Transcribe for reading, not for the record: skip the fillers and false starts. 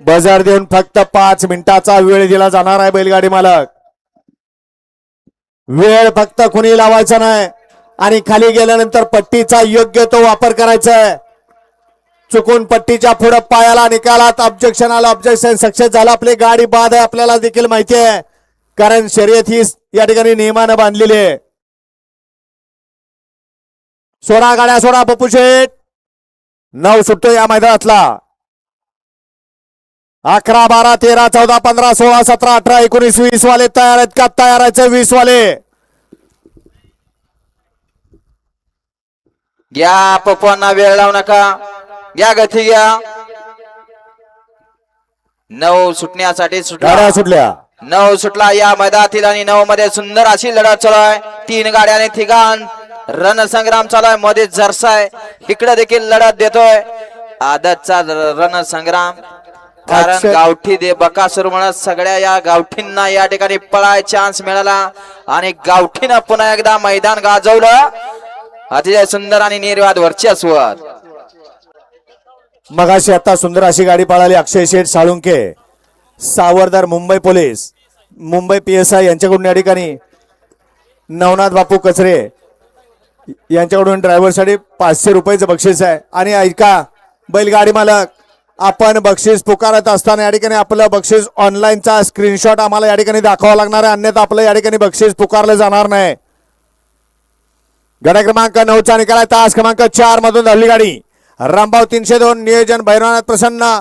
बजार देऊन फक्त 5 मिनिटाचा वेळ दिला जाणार आहे बैलगाडी मालक. वेळ फक्त कुणी लावायचा नाही आणि खाली गेल्यानंतर पट्टीचा योग्य तो वापर करायचा आहे. चुकून पट्टीच्या पुढे पायाला निकालात ऑब्जेक्शन आला, ऑब्जेक्शन सक्सेस झाला, आपली गाडी बाद आहे आपल्याला देखील माहिती आहे, कारण शर्यत ही या ठिकाणी नियमानं बांधलेली आहे. सोडा गाड्या सोडा पप्पू शेठ. 9 सुटतो या मैदानातला. 11, 12, 13, 14, 15, 16, 17, 18, 19, 20 वाले तयार आहेत का? तयार आहेत 20 वाले. घ्या पप्पांना वेळ लावू नका, घ्या गती घ्या. 9 सुटण्यासाठी गाड्या सुटल्या. 9 सुटला या मैदानातील आणि 9 मध्ये सुंदर अशी लढत चालू आहे. 3 गाड्याने तिघांन रणसंग्राम चालू आहे. मध्ये जरसाय इकडे देखील लढत देतोय. आदतचा रणसंग्राम, कारण गावठी दे बकासूर म्हणत सगळ्या या गावठींना या ठिकाणी पळाय चान्स मिळाला आणि गावठीनं पुन्हा एकदा मैदान गाजवलं. अतिशय सुंदर आणि निर्वाद वर्चस्व. मगाशी आता सुंदर अशी गाडी पळाली. अक्षय शेठ साळुंके, सावरदार मुंबई पोलीस, मुंबई PSI यांच्याकडून या ठिकाणी नवनाथ बापू कचरे यांच्याकडून ड्रायव्हरसाठी 500 रुपयाचं बक्षीस आहे. आणि ऐका बैलगाडी मालक, आपण बक्षीस पुकारत असताना या ठिकाणी आपलं बक्षीस ऑनलाईनचा स्क्रीनशॉट आम्हाला या ठिकाणी दाखवावा लागणार आहे, अन्यथा आपलं या ठिकाणी बक्षीस पुकारलं जाणार नाही. गट क्रमांक 9चा निकाल आहे. तास क्रमांक 4 मधून धरली गाडी. रामभाऊ 302, नियोजन भैरवनाथ प्रसन्न,